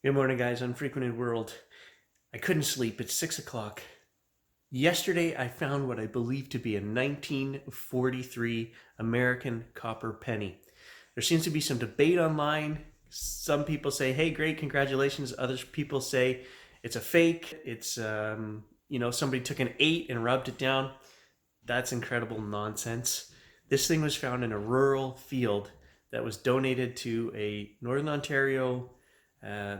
Good morning, guys. Unfrequented world. I couldn't sleep. It's 6 o'clock. Yesterday, I found what I believe to be a 1943 American copper penny. There seems to be some debate online. Some people say, hey, great, congratulations. Other people say it's a fake. It's, somebody took an 8 and rubbed it down. That's incredible nonsense. This thing was found in a rural field that was donated to a Northern Ontario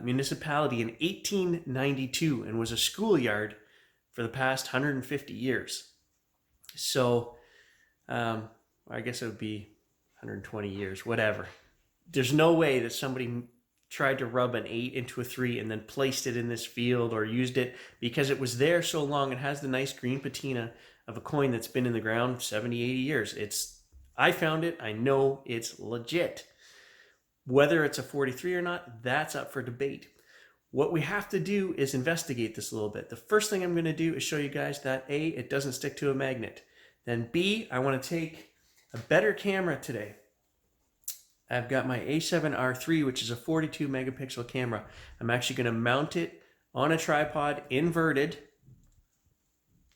municipality in 1892 and was a schoolyard for the past 150 years. So I guess it would be 120 years, whatever. There's no way that somebody tried to rub an 8 into a 3 and then placed it in this field or used it because it was there so long. It has the nice green patina of a coin that's been in the ground 70, 80 years. I found it. I know it's legit. Whether it's a 43 or not, that's up for debate. What we have to do is investigate this a little bit. The first thing I'm going to do is show you guys that A, it doesn't stick to a magnet. Then B, I want to take a better camera today. I've got my A7R3, which is a 42 megapixel camera. I'm actually going to mount it on a tripod, inverted,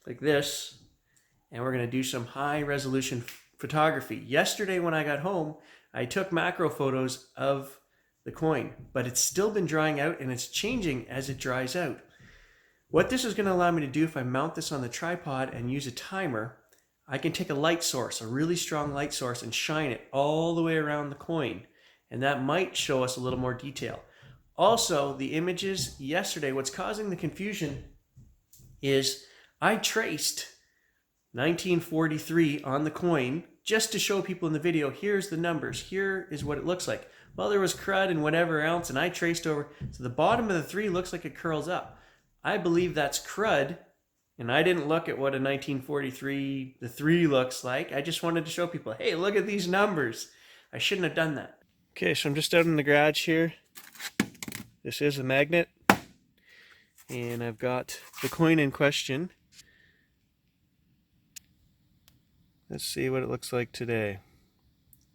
like this, and we're going to do some high resolution photography. Yesterday when I got home, I took macro photos of the coin, but it's still been drying out and it's changing as it dries out. What this is going to allow me to do, if I mount this on the tripod and use a timer, I can take a light source, a really strong light source, and shine it all the way around the coin. And that might show us a little more detail. Also, the images yesterday, what's causing the confusion is I traced 1943 on the coin just to show people in the video, here's the numbers, here is what it looks like. Well, there was crud and whatever else, and I traced over. So the bottom of the 3 looks like it curls up. I believe that's crud. And I didn't look at what a 1943, the 3 looks like. I just wanted to show people, hey, look at these numbers. I shouldn't have done that. Okay, so I'm just out in the garage here. This is a magnet. And I've got the coin in question. Let's see what it looks like today.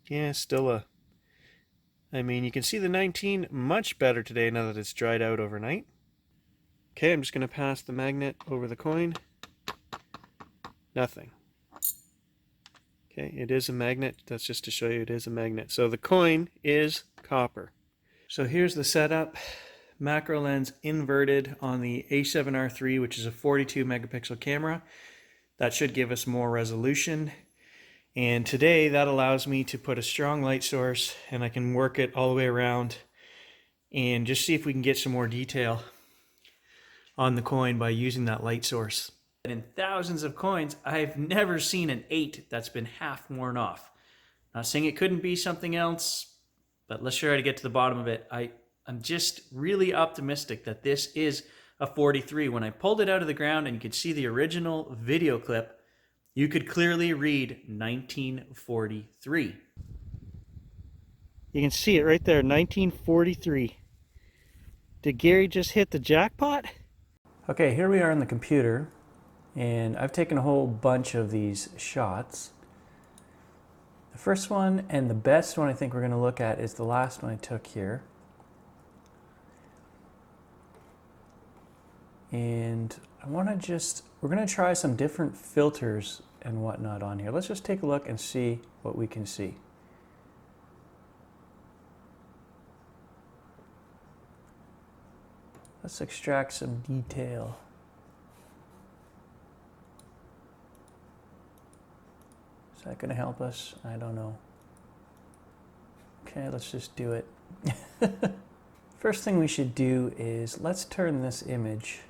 Yeah, still you can see the 19 much better today now that it's dried out overnight. Okay, I'm just going to pass the magnet over the coin. Nothing. Okay, it is a magnet. That's just to show you it is a magnet. So the coin is copper. So here's the setup. Macro lens inverted on the A7R3, which is a 42 megapixel camera. That should give us more resolution. And today that allows me to put a strong light source and I can work it all the way around and just see if we can get some more detail on the coin by using that light source. And in thousands of coins, I've never seen an 8 that's been half worn off. Not saying it couldn't be something else, but let's try to get to the bottom of it. I'm just really optimistic that this is a 43. When I pulled it out of the ground and you could see the original video clip, you could clearly read 1943. You can see it right there, 1943. Did Gary just hit the jackpot? Okay, here we are in the computer, and I've taken a whole bunch of these shots. The first one and the best one I think we're going to look at is the last one I took here. And we're going to try some different filters and whatnot on here. Let's just take a look and see what we can see. Let's extract some detail. Is that going to help us? I don't know. Okay, let's just do it. First thing we should do is let's turn this image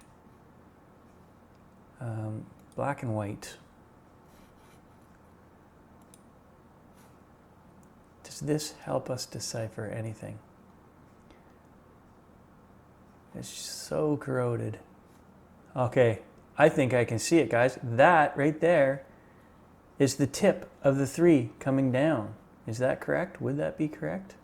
black and white. Does this help us decipher anything? It's so corroded. Okay, I think I can see it, guys. That right there is the tip of the 3 coming down. Is that correct? Would that be correct?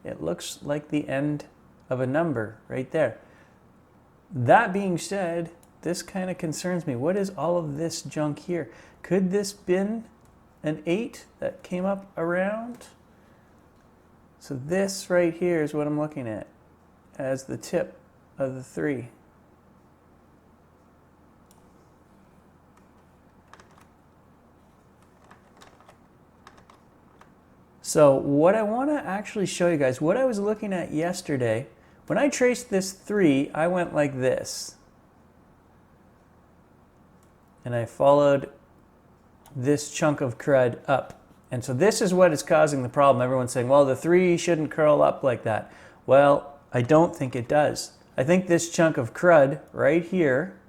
It looks like the end of a number right there. That being said, this kind of concerns me. What is all of this junk here? Could this been an 8 that came up around. So this right here is what I'm looking at as the tip of the 3. So what I want to actually show you guys, what I was looking at yesterday, when I traced this 3, I went like this. And I followed this chunk of crud up. And so this is what is causing the problem. Everyone's saying, well, the 3 shouldn't curl up like that. Well, I don't think it does. I think this chunk of crud right here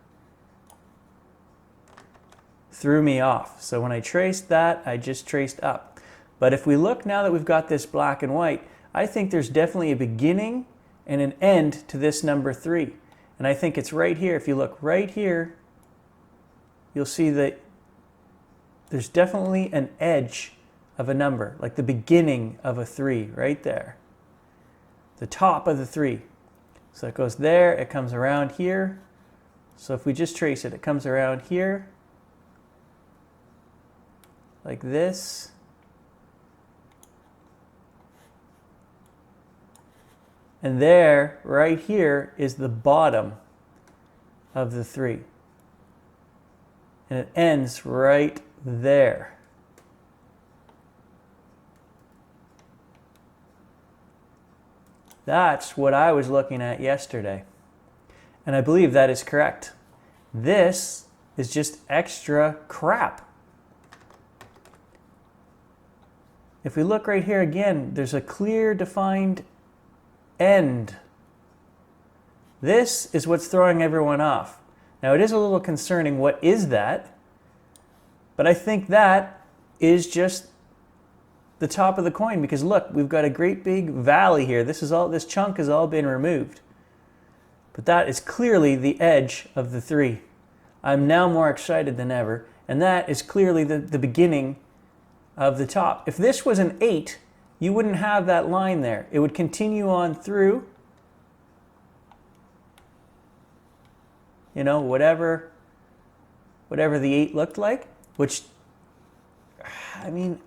threw me off. So when I traced that, I just traced up. But if we look now that we've got this black and white, I think there's definitely a beginning and an end to this number 3. And I think it's right here. If you look right here, you'll see that there's definitely an edge of a number, like the beginning of a 3 right there. The top of the 3. So it goes there, it comes around here. So if we just trace it, it comes around here, like this. And there, right here, is the bottom of the 3. And it ends right there. That's what I was looking at yesterday. And I believe that is correct. This is just extra crap. If we look right here again, there's a clear defined end. This is what's throwing everyone off. Now it is a little concerning. What is that? But I think that is just the top of the coin, because look, we've got a great big valley here. This chunk has all been removed. But that is clearly the edge of the 3. I'm now more excited than ever, and that is clearly the beginning of the top. If this was an 8, you wouldn't have that line there. It would continue on through, you know, whatever the 8 looked like, which, I mean,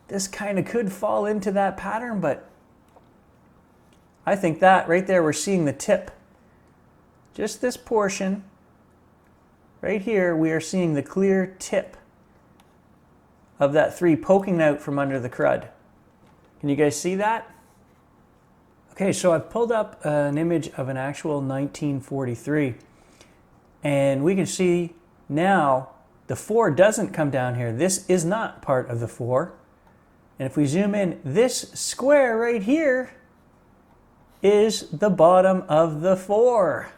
this kind of could fall into that pattern, but I think that right there, we're seeing the tip. Just this portion right here, we are seeing the clear tip of that 3 poking out from under the crud. Can you guys see that? Okay, so I've pulled up an image of an actual 1943, and we can see now the 4 doesn't come down here. This is not part of the 4. And if we zoom in, this square right here is the bottom of the 4.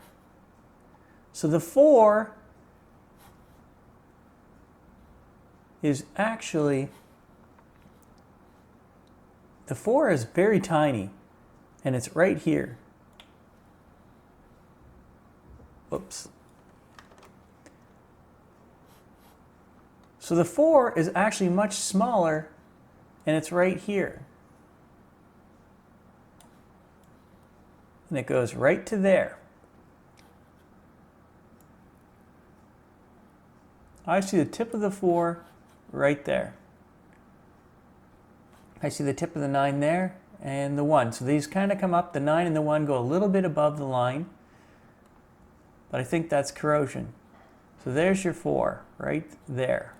So the 4 is actually, the 4 is very tiny, and it's right here. Oops. So the 4 is actually much smaller, and it's right here. And it goes right to there. I see the tip of the 4 right there. I see the tip of the 9 there and the 1. So these kind of come up. The 9 and the 1 go a little bit above the line. But I think that's corrosion. So there's your 4 right there.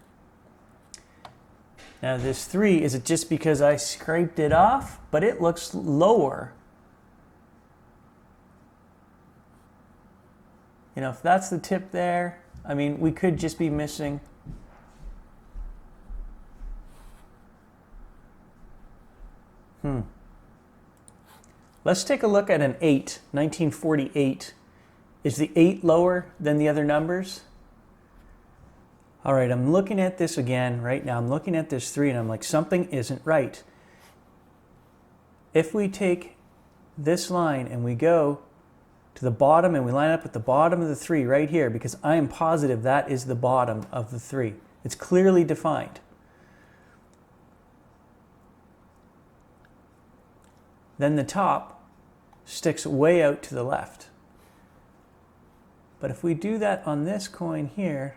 Now this 3, is it just because I scraped it off? But it looks lower. You know, if that's the tip there, I mean, we could just be missing. Let's take a look at an 8, 1948. Is the 8 lower than the other numbers? All right, I'm looking at this again right now. I'm looking at this 3 and I'm like, something isn't right. If we take this line and we go to the bottom and we line up at the bottom of the 3 right here, because I am positive that is the bottom of the 3. It's clearly defined. Then the top sticks way out to the left. But if we do that on this coin here,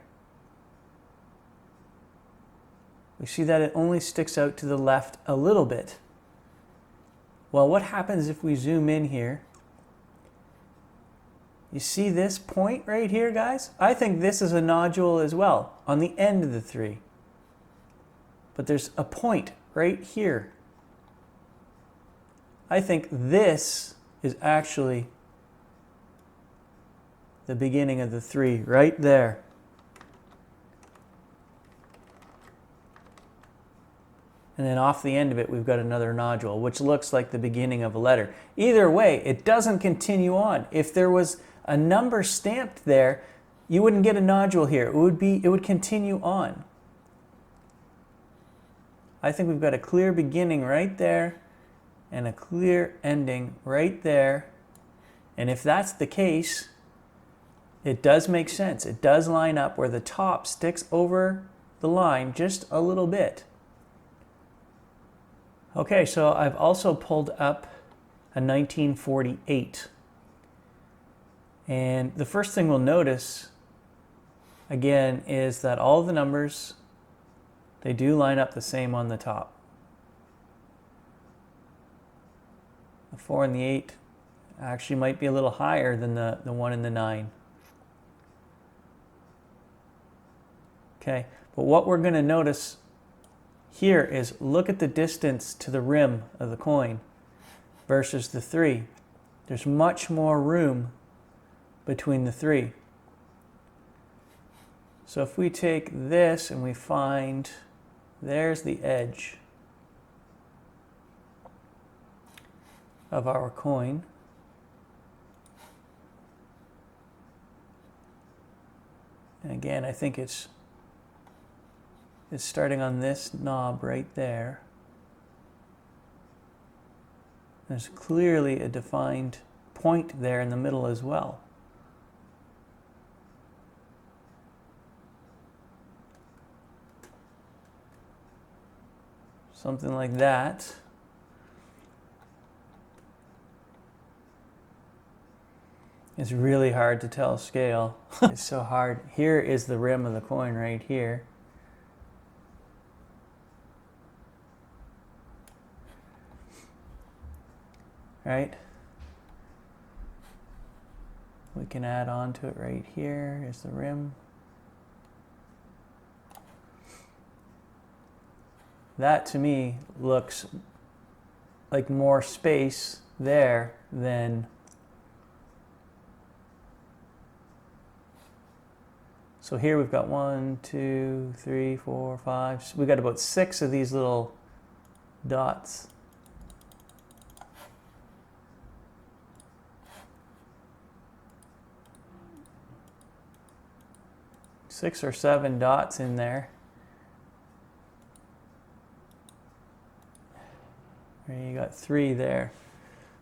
we see that it only sticks out to the left a little bit. Well, what happens if we zoom in here? You see this point right here, guys? I think this is a nodule as well on the end of the 3. But there's a point right here. I think this is actually the beginning of the 3 right there. And then off the end of it, we've got another nodule, which looks like the beginning of a letter. Either way, it doesn't continue on. If there was a number stamped there, you wouldn't get a nodule here. It would continue on. I think we've got a clear beginning right there and a clear ending right there. And if that's the case, it does make sense. It does line up where the top sticks over the line just a little bit. Okay, so I've also pulled up a 1948. And the first thing we'll notice, again, is that all the numbers, they do line up the same on the top. The 4 and the 8 actually might be a little higher than the 1 and the 9. Okay, but what we're going to notice here is look at the distance to the rim of the coin versus the 3. There's much more room between the 3. So if we take this and we find, there's the edge of our coin. And again, I think it's starting on this knob right there. There's clearly a defined point there in the middle as well. Something like that. It's really hard to tell scale. It's so hard. Here is the rim of the coin right here. Right? We can add on to it right here. Here's the rim. That to me looks like more space there than. So here we've got 1, 2, 3, 4, 5. We've got about 6 of these little dots. Six or 7 dots in there. And you got 3 there.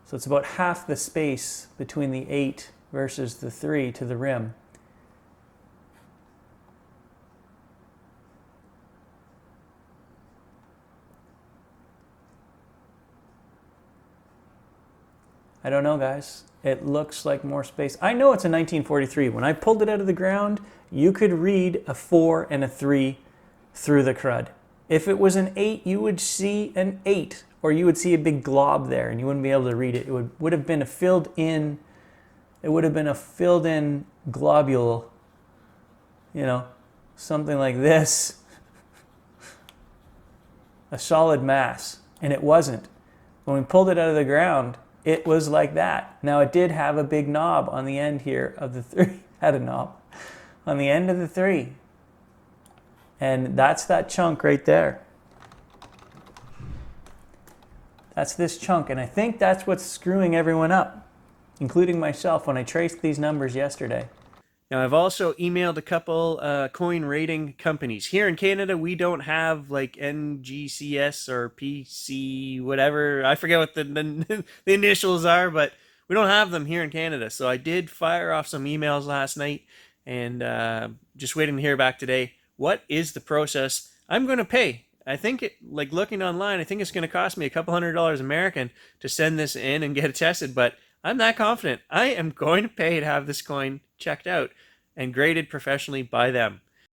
So it's about half the space between the 8 versus the 3 to the rim. I don't know, guys. It looks like more space. I know it's a 1943. When I pulled it out of the ground, you could read a 4 and a 3 through the crud. If it was an 8, you would see an 8, or you would see a big glob there, and you wouldn't be able to read it. It would have been a filled-in. It would have been a filled-in globule. You know, something like this. A solid mass, and it wasn't. When we pulled it out of the ground, it was like that. Now it did have a big knob on the end here of the 3. Had a knob on the end of the 3. And that's that chunk right there. That's this chunk. And I think that's what's screwing everyone up, including myself, when I traced these numbers yesterday. Now, I've also emailed a couple coin rating companies. Here in Canada, we don't have like NGCS or PC, whatever. I forget what the initials are, but we don't have them here in Canada. So I did fire off some emails last night and just waiting to hear back today. What is the process I'm going to pay? I think like looking online, I think it's going to cost me a couple $100 American to send this in and get it tested, but I'm that confident. I am going to pay to have this coin checked out and graded professionally by them.